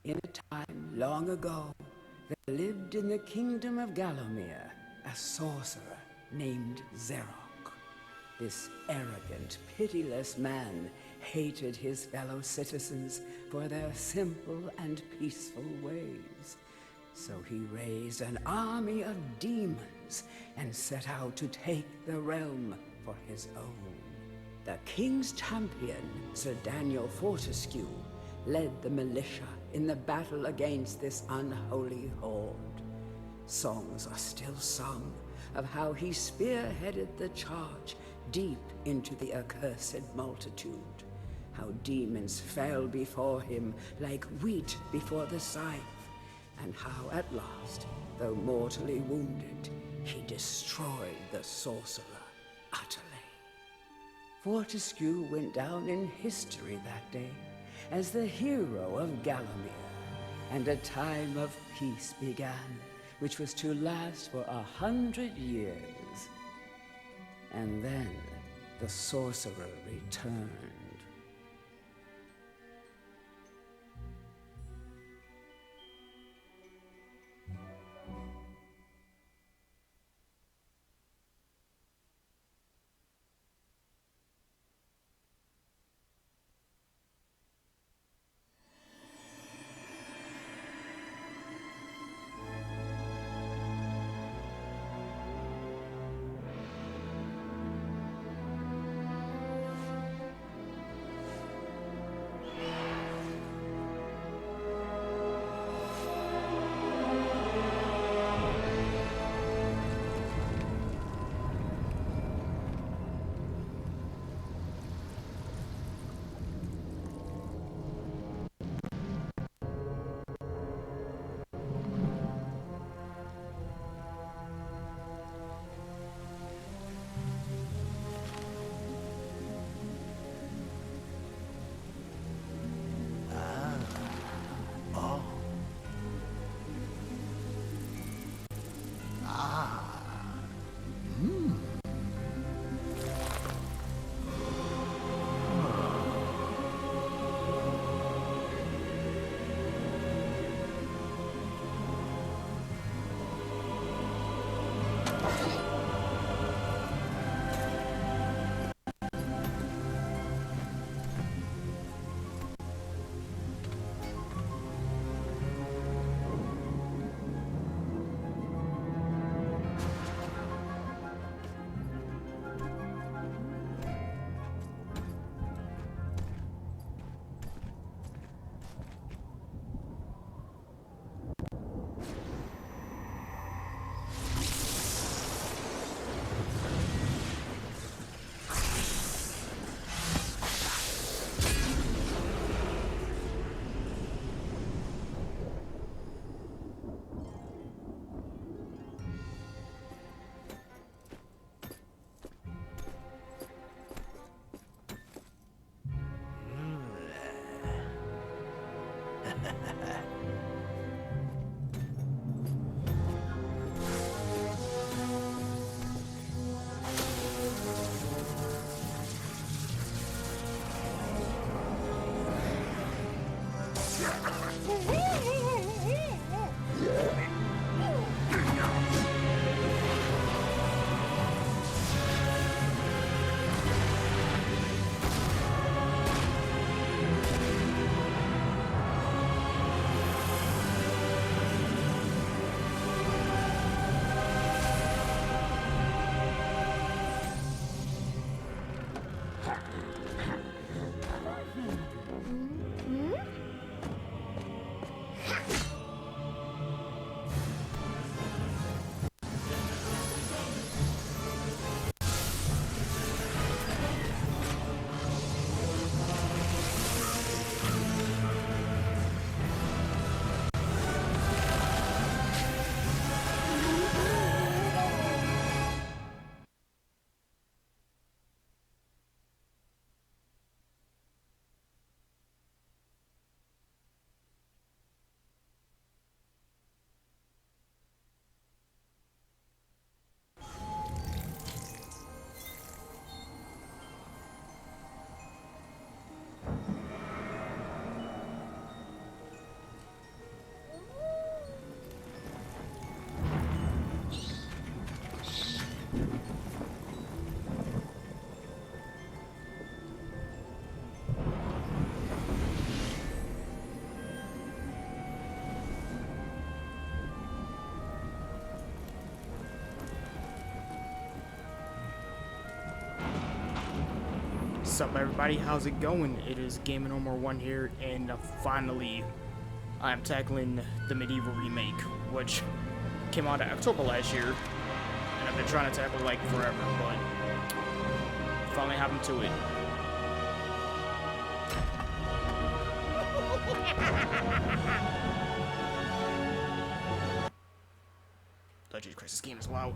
In a time long ago, there lived in the kingdom of Gallowmere a sorcerer named Zerok. This arrogant, pitiless man hated his fellow citizens for their simple and peaceful ways. So he raised an army of demons and set out to take the realm for his own. The king's champion, Sir Daniel Fortescue, led the militia in the battle against this unholy horde. Songs are still sung of how he spearheaded the charge deep into the accursed multitude, how demons fell before him like wheat before the scythe, and how at last, though mortally wounded, he destroyed the sorcerer utterly. Fortescue went down in history that day as the hero of Gallowmere, and a time of peace began, which was to last for 100 years. And then the sorcerer returned. What's up, everybody? How's it going? It is Gaming Armor 1 here, and finally, I'm tackling the MediEvil Remake, which came out in October last year, and I've been trying to tackle like forever, but finally happened to it. Oh, Jesus Christ, this game is loud.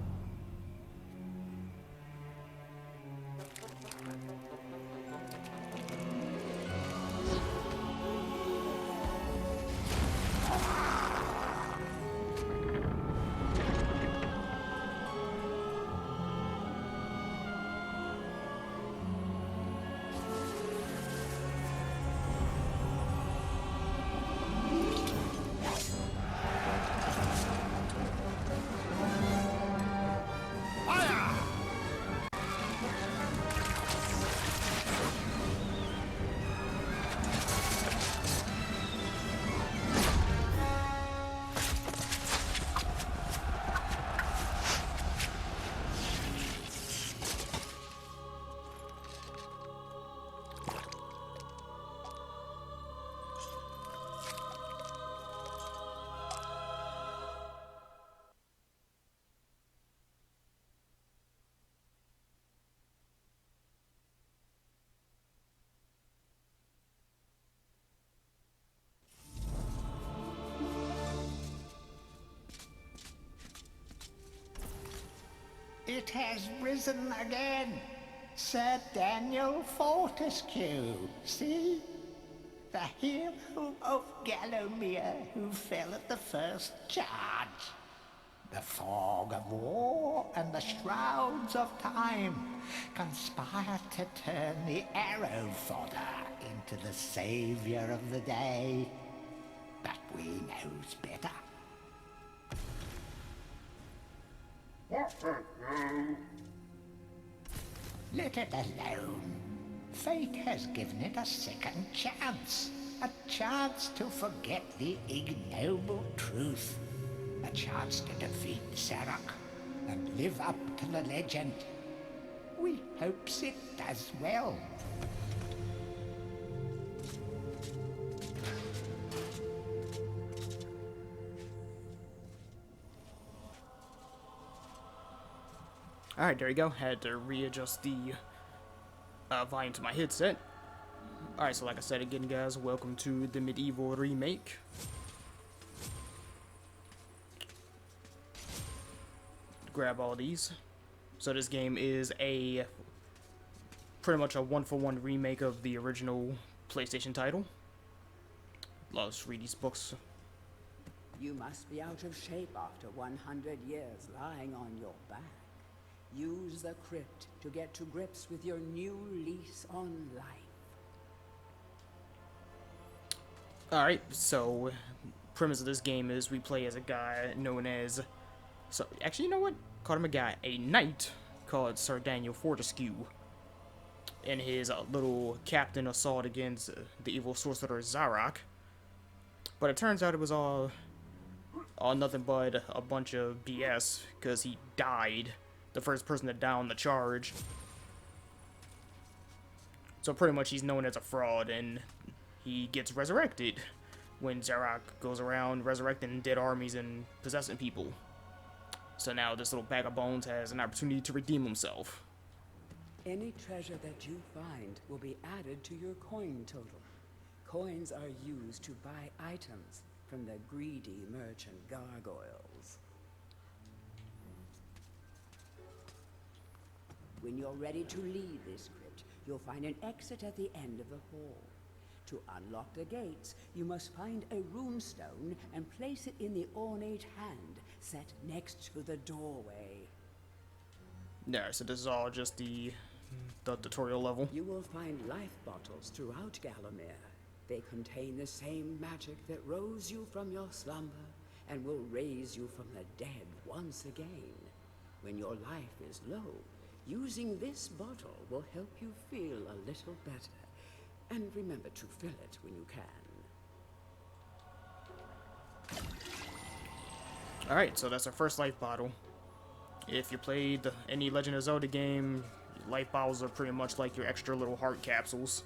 It has risen again. Sir Daniel Fortescue, see? The hero of Gallowmere who fell at the first charge. The fog of war and the shrouds of time conspire to turn the arrow fodder into the savior of the day. But we knows better. Let it alone. Fate has given it a second chance. A chance to forget the ignoble truth. A chance to defeat Zarok and live up to the legend. We hopes it does well. Alright, there you go. Had to readjust the volume to my headset. Alright, so like I said again, guys, welcome to the MediEvil Remake. Grab all these. So this game is a pretty much a one-for-one remake of the original PlayStation title. Let's read these books. You must be out of shape after 100 years lying on your back. Use the crypt to get to grips with your new lease on life. Alright, so premise of this game is we play as a guy known as... So, actually, you know what? Call him a guy. A knight called Sir Daniel Fortescue. And his little captain assault against the evil sorcerer Zarok. But it turns out it was all nothing but a bunch of BS, because he died. The first person to down the charge. So pretty much he's known as a fraud, and he gets resurrected when Zarok goes around resurrecting dead armies and possessing people. So now this little bag of bones has an opportunity to redeem himself. Any treasure that you find will be added to your coin total. Coins are used to buy items from the greedy merchant gargoyles. When you're ready to leave this crypt, you'll find an exit at the end of the hall. To unlock the gates, you must find a runestone and place it in the ornate hand set next to the doorway. Yeah, so this is all just the tutorial level. You will find life bottles throughout Gallowmere. They contain the same magic that rose you from your slumber and will raise you from the dead once again. When your life is low, using this bottle will help you feel a little better. And remember to fill it when you can. Alright, so that's our first life bottle. If you played any Legend of Zelda game, Life bottles are pretty much like your extra little heart capsules.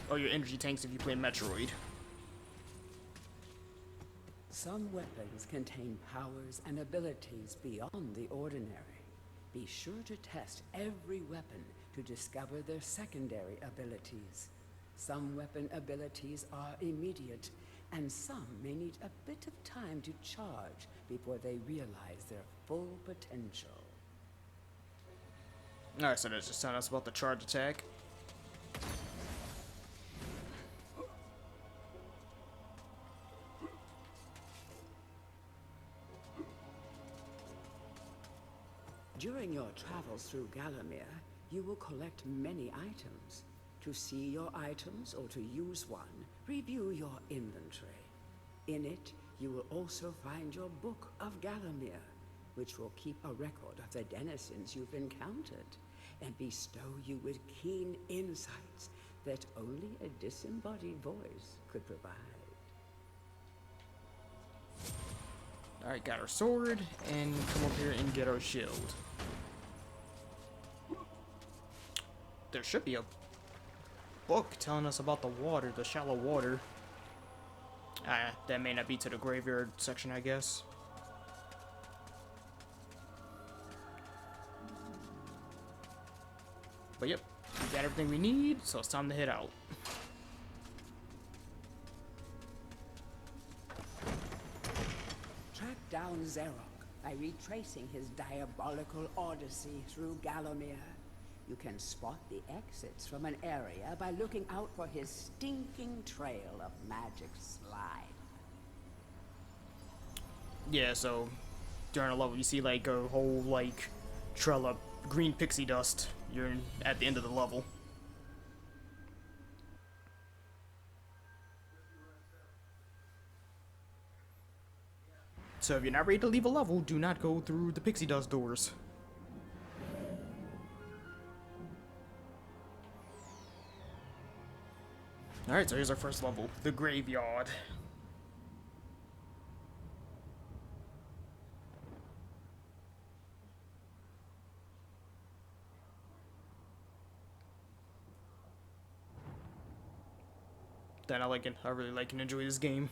Or your energy tanks if you play Metroid. Some weapons contain powers and abilities beyond the ordinary. Be sure to test every weapon to discover their secondary abilities. Some weapon abilities are immediate, and some may need a bit of time to charge before they realize their full potential. Alright, so that's just telling us about the charge attack. During your travels through Gallowmere, you will collect many items. To see your items or to use one, review your inventory. In it, you will also find your Book of Gallowmere, which will keep a record of the denizens you've encountered and bestow you with keen insights that only a disembodied voice could provide. Alright, got our sword, and come up here and get our shield. There should be a book telling us about the water, the shallow water. That may not be to the graveyard section, I guess. But yep, we got everything we need, so it's time to head out. Track down Xerok by retracing his diabolical odyssey through Gallowmere. You can spot the exits from an area by looking out for his stinking trail of magic slime. Yeah, so during a level you see like a whole like trail of green pixie dust. You're at the end of the level. So if you're not ready to leave a level, do not go through the pixie dust doors. Alright, so here's our first level, the graveyard. Then I really like and enjoy this game.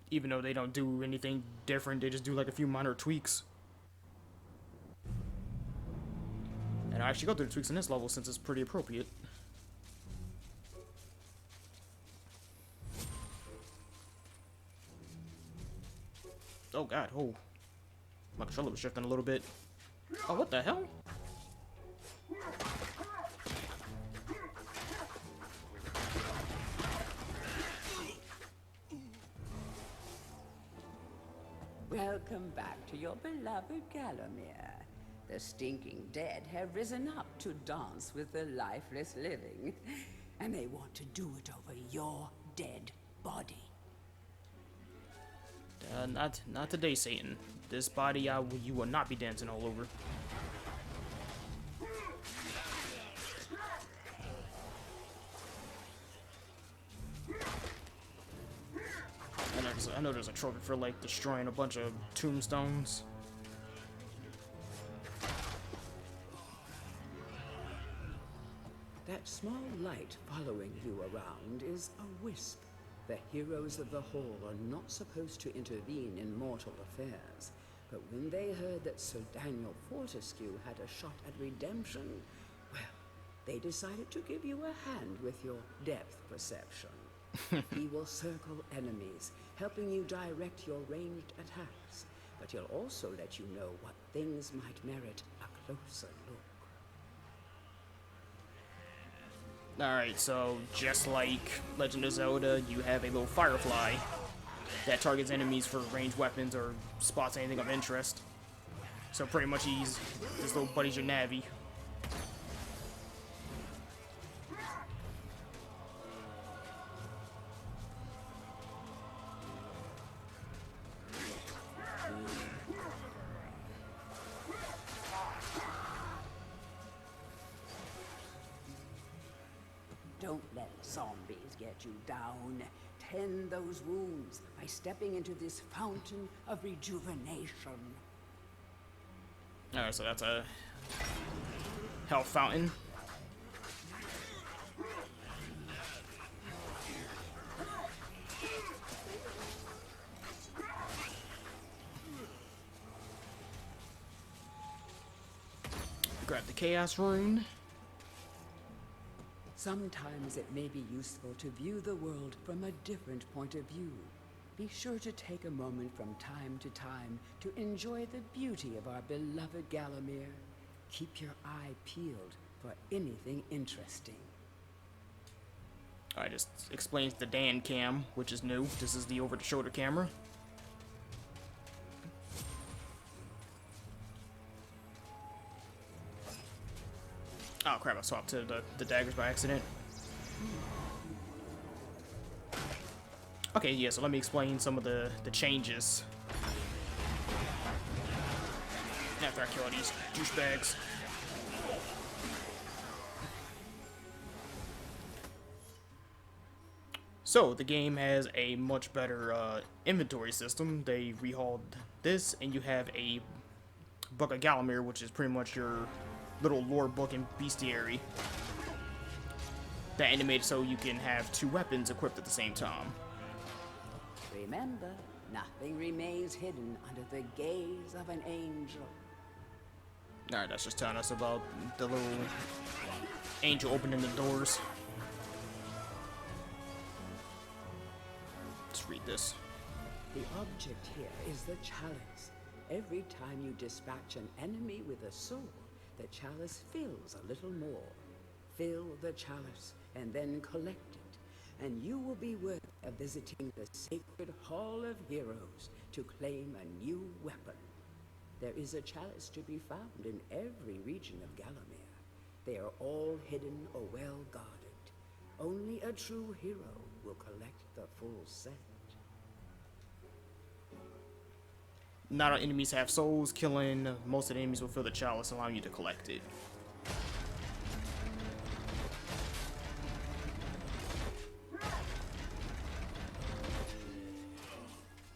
Even though they don't do anything different, they just do like a few minor tweaks. And I actually go through the tweaks in this level since it's pretty appropriate. Oh god, oh. My controller was shifting a little bit. Oh, what the hell? Welcome back to your beloved Gallowmere. The stinking dead have risen up to dance with the lifeless living, and they want to do it over your dead body. Not today, Satan. This body, you will not be dancing all over. I know there's a trophy for like destroying a bunch of tombstones. That small light following you around is a wisp. The heroes of the Hall are not supposed to intervene in mortal affairs, but when they heard that Sir Daniel Fortescue had a shot at redemption, well, they decided to give you a hand with your depth perception. He will circle enemies, helping you direct your ranged attacks, but he'll also let you know what things might merit a closer look. Alright, so just like Legend of Zelda, you have a little firefly that targets enemies for ranged weapons or spots anything of interest. So pretty much this little buddy's your Navi. Don't let zombies get you down. Tend those wounds by stepping into this fountain of rejuvenation. Alright, so that's a health fountain. Grab the Chaos Rune. Sometimes it may be useful to view the world from a different point of view. Be sure to take a moment from time to time to enjoy the beauty of our beloved Gallowmere. Keep your eye peeled for anything interesting. Alright, just explains the Dan cam, which is new. This is the over-the-shoulder camera. Oh crap, I swapped to the daggers by accident. Okay, yeah, so let me explain some of the changes. After I kill all these douchebags. So, the game has a much better inventory system. They rehauled this, and you have a Book of Gallowmere, which is pretty much your little lore book and bestiary. That animated so you can have two weapons equipped at the same time. Remember, nothing remains hidden under the gaze of an angel. Alright, that's just telling us about the little angel opening the doors. Let's read this. The object here is the chalice. Every time you dispatch an enemy with a sword, the chalice fills a little more. Fill the chalice and then collect it, and you will be worthy of visiting the sacred Hall of Heroes to claim a new weapon. There is a chalice to be found in every region of Gallowmere. They are all hidden or well guarded. Only a true hero will collect the full set. Not all enemies have souls. Killing most of the enemies will fill the chalice, allowing you to collect it.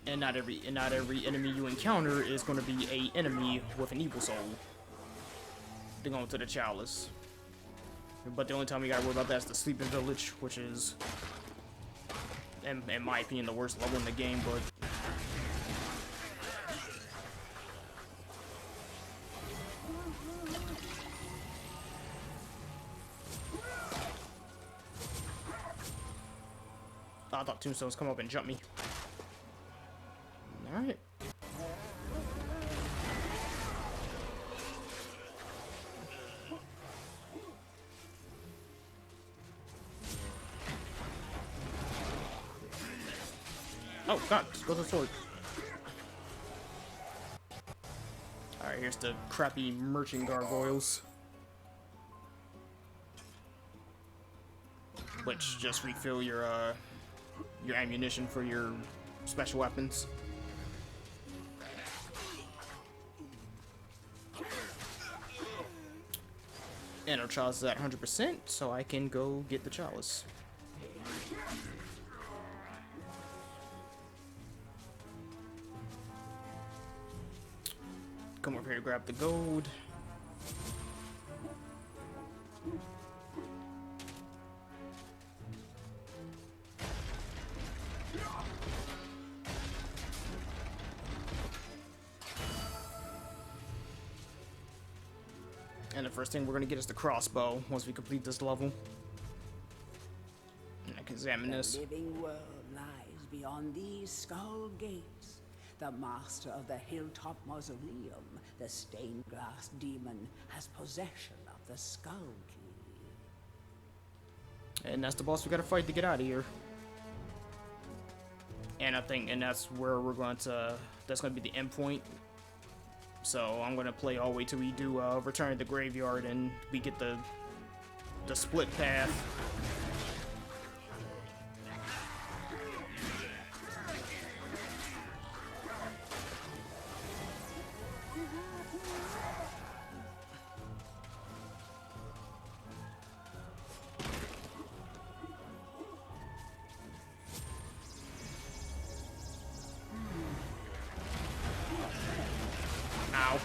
And not every enemy you encounter is going to be a enemy with an evil soul. They're going to the chalice. But the only time you gotta worry about that is the Sleeping Village, which is, in my opinion, the worst level in the game, but I thought tombstones come up and jump me. Alright. Oh god, just go to the sword. Alright, here's the crappy merchant gargoyles. Which just refill your ammunition for your special weapons. And our chalice is at 100%, so I can go get the chalice. Come over here to grab the gold. And the first thing we're gonna get is the crossbow once we complete this level. And I can examine this. The living world lies beyond these skull gates. The master of the Hilltop Mausoleum, the stained glass demon, has possession of the skull key. And that's the boss we gotta fight to get out of here. And I think, and that's where we're going to, that's gonna be the end point. So I'm gonna play all the way till we do Return to the Graveyard and we get the split path. Ow.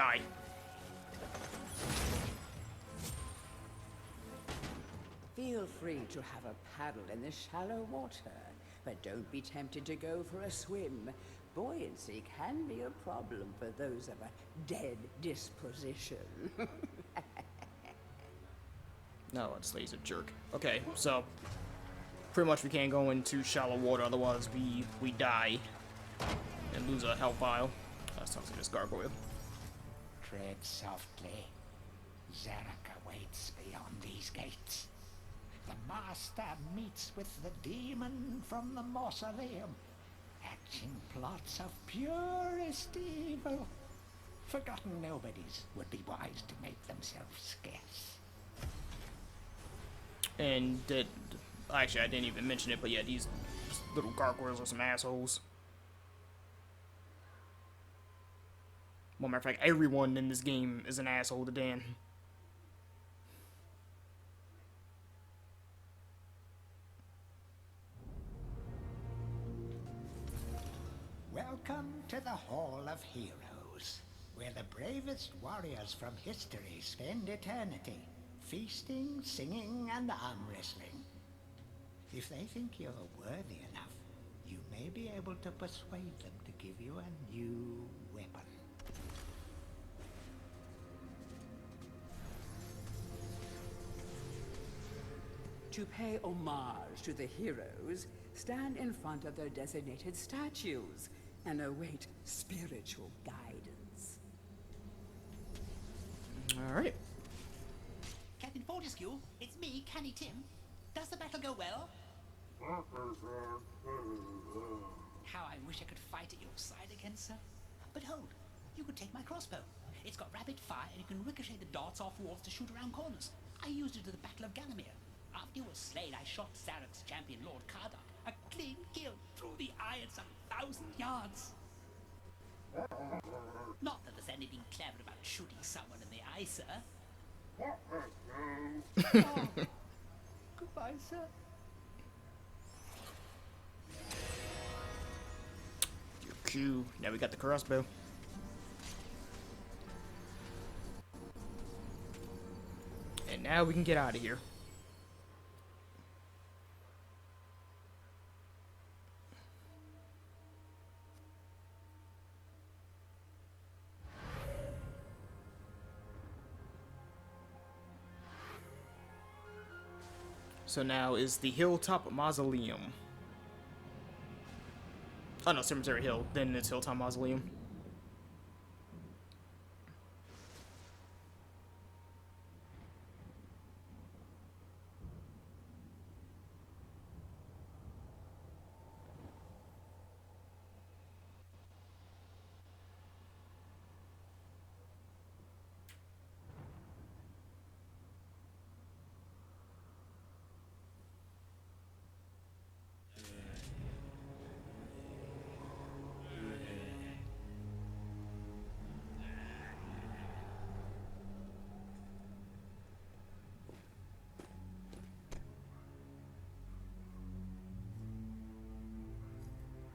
Die. Feel free to have a paddle in the shallow water, but don't be tempted to go for a swim. Buoyancy can be a problem for those of a dead disposition. No, Slade's a jerk. Okay, so pretty much we can't go into shallow water, otherwise we die and lose a health vial. That sounds like this gargoyle. Tread softly. Zarek awaits beyond these gates. The master meets with the demon from the mausoleum, hatching plots of purest evil. Forgotten nobodies would be wise to make themselves scarce. And actually, I didn't even mention it, but yeah, these little gargoyles are some assholes. Well, matter of fact, everyone in this game is an asshole to Dan. Welcome to the Hall of Heroes, where the bravest warriors from history spend eternity, feasting, singing, and arm wrestling. If they think you're worthy enough, you may be able to persuade them to give you a new weapon. To pay homage to the heroes, stand in front of their designated statues and await spiritual guidance. Alright. Captain Fortescue, it's me, Canny Tim. Does the battle go well? How I wish I could fight at your side again, sir. But hold, you could take my crossbow. It's got rapid fire and you can ricochet the darts off walls to shoot around corners. I used it at the Battle of Gallowmere. After you were slain, I shot Zarek's champion, Lord Kardak. A clean kill through the eye at some 1,000 yards. Not that there's anything clever about shooting someone in the eye, sir. Oh. Goodbye, sir. Your cue. Now we got the crossbow. And now we can get out of here. So now is the Hilltop Mausoleum. Oh no, Cemetery Hill. Then it's Hilltop Mausoleum.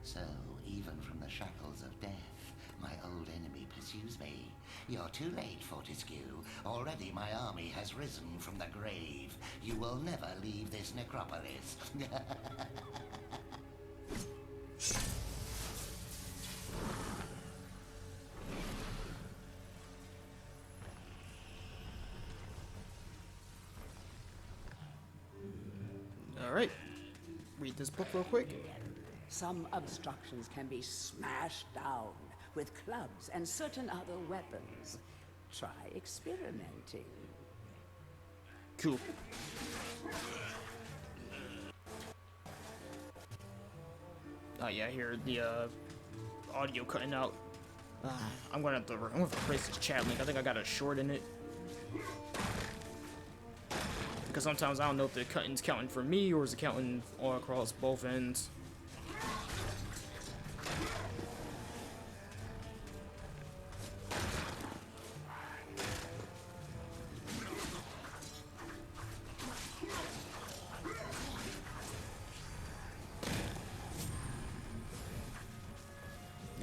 So, even from the shackles of death, my old enemy pursues me. You're too late, Fortescue. Already my army has risen from the grave. You will never leave this necropolis. Alright. Read this book real quick. Some obstructions can be smashed down with clubs and certain other weapons. Try experimenting. Cool. Oh yeah, I hear the audio cutting out. I'm gonna have to replace this chat link. I think I got a short in it. Because sometimes I don't know if the cutting's counting for me or is it counting all across both ends.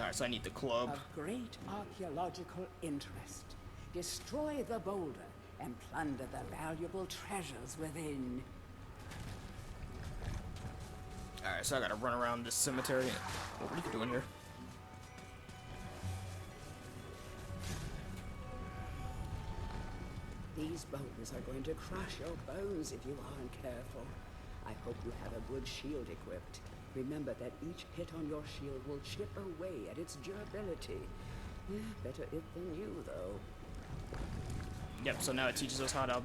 Alright, so I need the club. Of great archaeological interest. Destroy the boulder and plunder the valuable treasures within. Alright, so I gotta run around this cemetery. What are you doing here? These boulders are going to crush your bones if you aren't careful. I hope you have a good shield equipped. Remember that each hit on your shield will chip away at its durability. Better it than you, though. Yep, so now it teaches us how to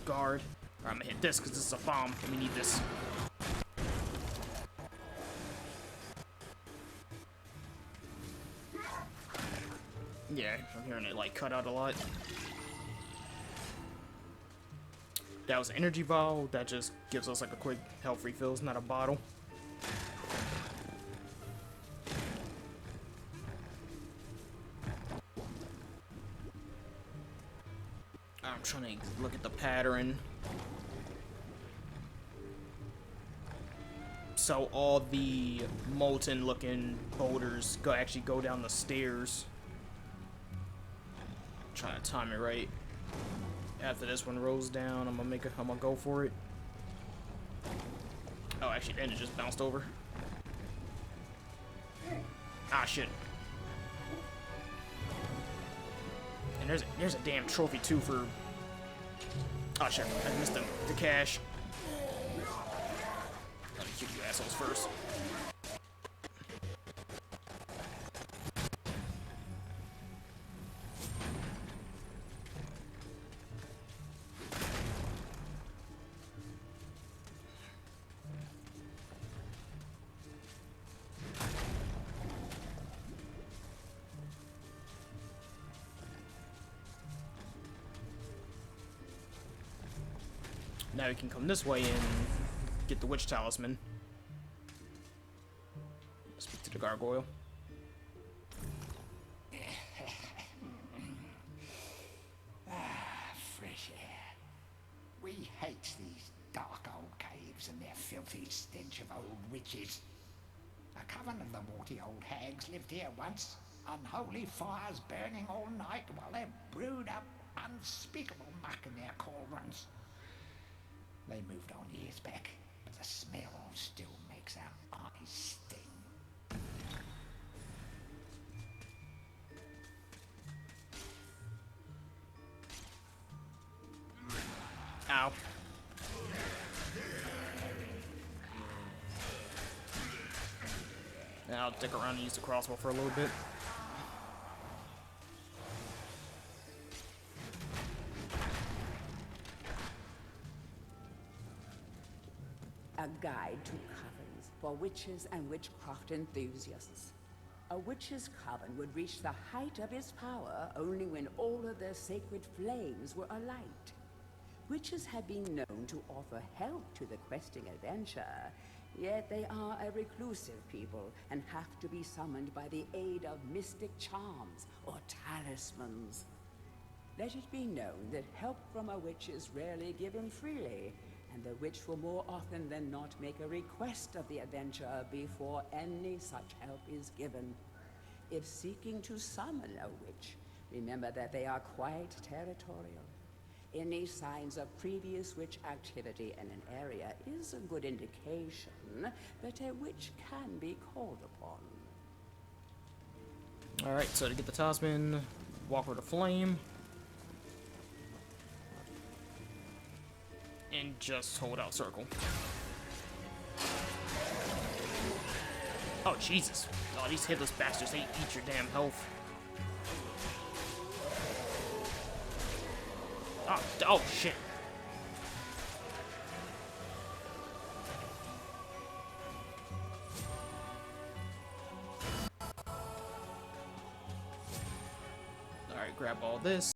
guard. Alright, I'm gonna hit this because this is a bomb and we need this. Yeah, I'm hearing it like cut out a lot. That was an energy vial. That just gives us like a quick health refill. It's not a bottle. I'm trying to look at the pattern. So all the molten looking boulders actually go down the stairs. Trying to time it right. After this one rolls down, I'm gonna go for it. Oh, actually, then it just bounced over. Ah, shit. And there's a damn trophy too for. Oh shit! I missed the cash. Let me kick you assholes first. Now we can come this way and get the witch talisman. Speak to the gargoyle. Fresh air. We hate these dark old caves and their filthy stench of old witches. A coven of the warty old hags lived here once. Unholy fires burning all night while they brewed up unspeakable muck in their cauldrons. They moved on years back, but the smell still makes our eyes sting. Ow. Now I'll stick around and use the crossbow for a little bit. A guide to covens for witches and witchcraft enthusiasts. A witch's coven would reach the height of its power only when all of their sacred flames were alight. Witches have been known to offer help to the questing adventure, yet they are a reclusive people and have to be summoned by the aid of mystic charms or talismans. Let it be known that help from a witch is rarely given freely, and the witch will more often than not make a request of the adventurer before any such help is given. If seeking to summon a witch, remember that they are quite territorial. Any signs of previous witch activity in an area is a good indication that a witch can be called upon. Alright, so to get the talisman, walk over to flame. And just hold out circle. Oh, Jesus. Oh, these hitless bastards, they eat your damn health. Oh shit. Alright, grab all this.